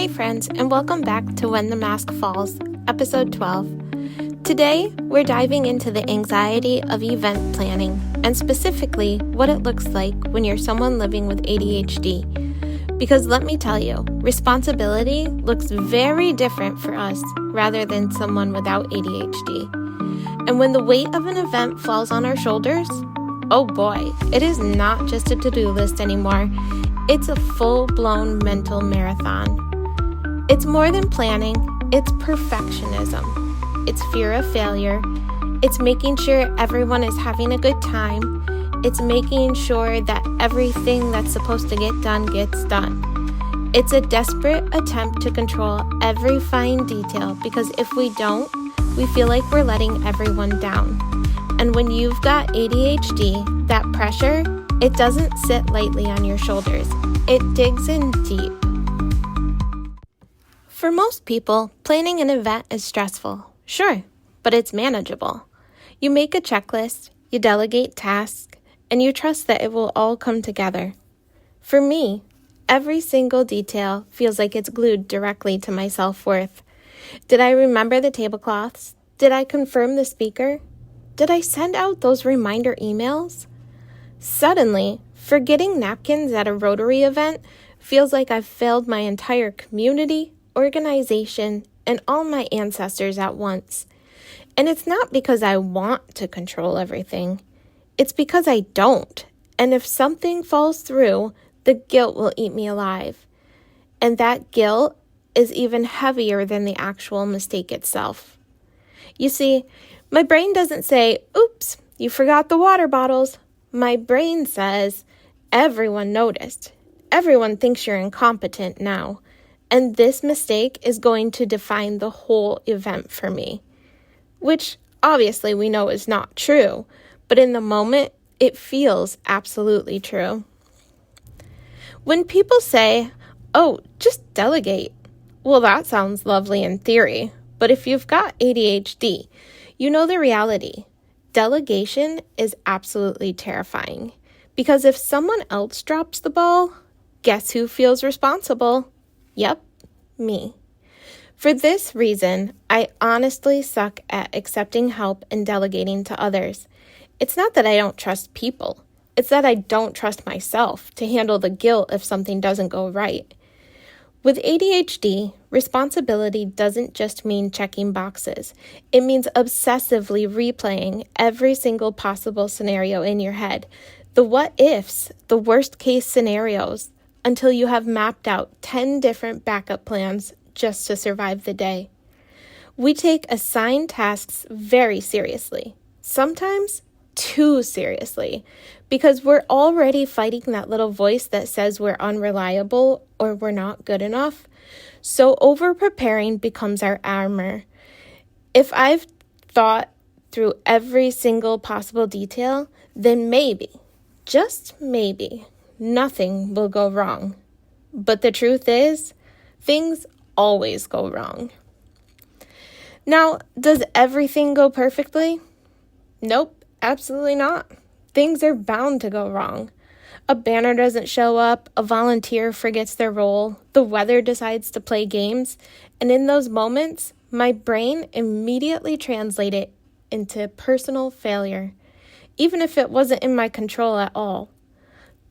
Hey friends, and welcome back to When the Mask Falls, episode 12. Today, we're diving into the anxiety of event planning, and specifically what it looks like when you're someone living with ADHD. Because let me tell you, responsibility looks very different for us rather than someone without ADHD. And when the weight of an event falls on our shoulders, oh boy, it is not just a to-do list anymore. It's a full-blown mental marathon. It's more than planning, it's perfectionism. It's fear of failure. It's making sure everyone is having a good time. It's making sure that everything that's supposed to get done gets done. It's a desperate attempt to control every fine detail because if we don't, we feel like we're letting everyone down. And when you've got ADHD, that pressure, it doesn't sit lightly on your shoulders. It digs in deep. For most people, planning an event is stressful. Sure, but it's manageable. You make a checklist, you delegate tasks, and you trust that it will all come together. For me, every single detail feels like it's glued directly to my self-worth. Did I remember the tablecloths? Did I confirm the speaker? Did I send out those reminder emails? Suddenly, forgetting napkins at a Rotary event feels like I've failed my entire community, organization, and all my ancestors at once. And it's not because I want to control everything. It's because I don't. And if something falls through, the guilt will eat me alive. And that guilt is even heavier than the actual mistake itself. You see, my brain doesn't say, oops, you forgot the water bottles. My brain says, everyone noticed. Everyone thinks you're incompetent now. And this mistake is going to define the whole event for me. Which obviously we know is not true, but in the moment, it feels absolutely true. When people say, oh, just delegate, well, that sounds lovely in theory, but if you've got ADHD, you know the reality. Delegation is absolutely terrifying, because if someone else drops the ball, guess who feels responsible? Yep, me. For this reason, I honestly suck at accepting help and delegating to others. It's not that I don't trust people. It's that I don't trust myself to handle the guilt if something doesn't go right. With ADHD, responsibility doesn't just mean checking boxes. It means obsessively replaying every single possible scenario in your head, the what-ifs, the worst-case scenarios, until you have mapped out 10 different backup plans just to survive the day. We take assigned tasks very seriously, sometimes too seriously, because we're already fighting that little voice that says we're unreliable or we're not good enough. So over-preparing becomes our armor. If I've thought through every single possible detail, then maybe, just maybe, nothing will go wrong. But the truth is, things always go wrong. Now, does everything go perfectly? Nope, absolutely not. Things are bound to go wrong. A banner doesn't show up, a volunteer forgets their role, the weather decides to play games, and in those moments, my brain immediately translates it into personal failure, even if it wasn't in my control at all.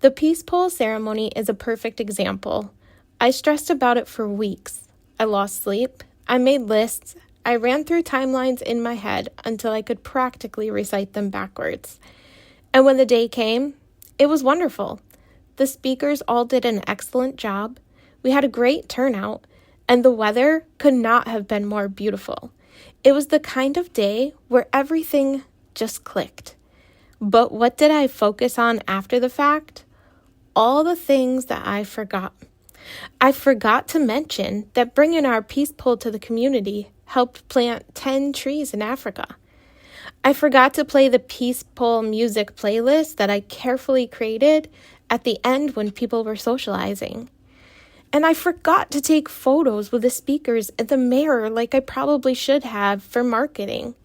The peace pole ceremony is a perfect example. I stressed about it for weeks. I lost sleep. I made lists. I ran through timelines in my head until I could practically recite them backwards. And when the day came, it was wonderful. The speakers all did an excellent job. We had a great turnout, and the weather could not have been more beautiful. It was the kind of day where everything just clicked. But what did I focus on after the fact? All the things that I forgot. I forgot to mention that bringing our peace pole to the community helped plant 10 trees in Africa. I forgot to play the peace pole music playlist that I carefully created at the end when people were socializing. And I forgot to take photos with the speakers and the mayor like I probably should have for marketing.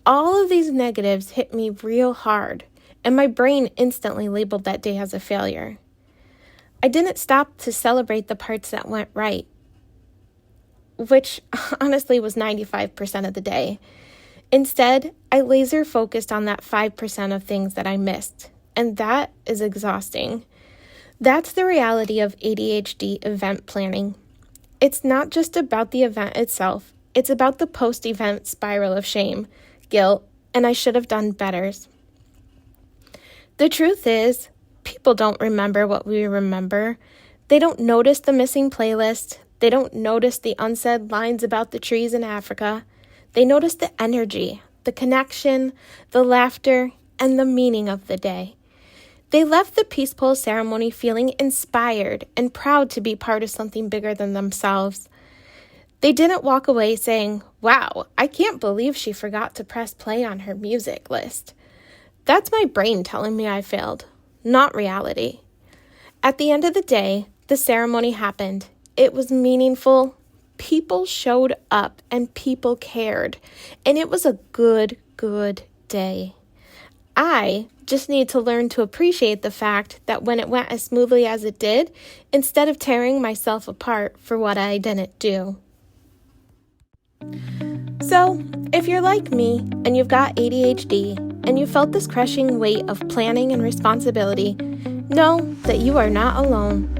All of these negatives hit me real hard, and my brain instantly labeled that day as a failure. I didn't stop to celebrate the parts that went right. which honestly was 95% of the day. Instead, I laser focused on that 5% of things that I missed, and that is exhausting. That's the reality of ADHD event planning. It's not just about the event itself, it's about the post-event spiral of shame, guilt, and I should have done better. The truth is, people don't remember what we remember. They don't notice the missing playlist. They don't notice the unsaid lines about the trees in Africa. They notice the energy, the connection, the laughter, and the meaning of the day. They left the peace pole ceremony feeling inspired and proud to be part of something bigger than themselves. They didn't walk away saying, "Wow, I can't believe she forgot to press play on her music list." That's my brain telling me I failed, not reality. At the end of the day, the ceremony happened. It was meaningful. People showed up and people cared. And it was a good day. I just need to learn to appreciate the fact that when it went as smoothly as it did, instead of tearing myself apart for what I didn't do. So, if you're like me and you've got ADHD and you felt this crushing weight of planning and responsibility, know that you are not alone.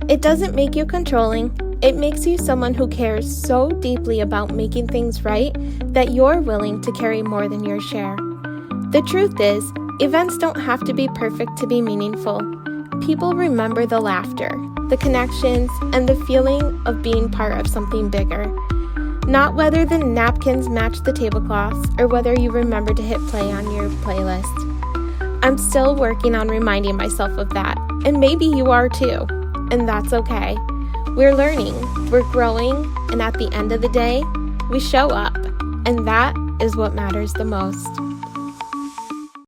It doesn't make you controlling. It makes you someone who cares so deeply about making things right that you're willing to carry more than your share. The truth is, events don't have to be perfect to be meaningful. People remember the laughter, the connections, and the feeling of being part of something bigger. Not whether the napkins match the tablecloths or whether you remember to hit play on your playlist. I'm still working on reminding myself of that, and maybe you are too, and that's okay. We're learning, we're growing, and at the end of the day, we show up, and that is what matters the most.